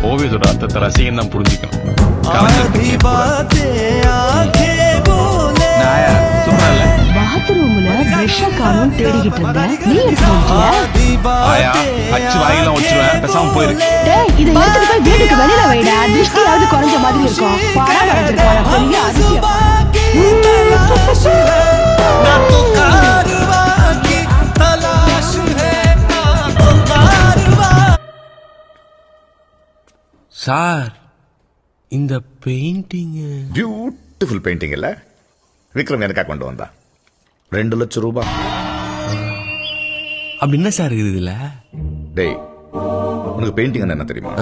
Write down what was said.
ஓவியத்தோட அர்த்தத்தை ரசிகன் தான் புரிஞ்சுக்கணும். பாத்ரூம்ல பிரஷ் காணும் தேடிக்கிட்டு இருந்தேன். நீ ஆயா அச்சு வாயிலாம் வச்சிருவேன், பேசாம போயிரு. டேய், இதை எடுத்துட்டு போய் வீட்டுக்கு வெளியில வைடா. திருஷ்டியாவது குறைஞ்ச மாதிரி இருக்கும். படம் வரைஞ்சிருக்கான பெரிய அதிசயம். சார், இந்த பெயிண்டிங் பியூட்டிஃபுல் பெயிண்டிங் இல்ல? விக்ரம் எனக்கா கொண்டு வந்தா 2 லட்சம் ரூபாய். அப்படி என்ன சார் இருக்குது இதுல? டேய், உனக்கு பெயிண்டிங் என்ன தெரியுமா?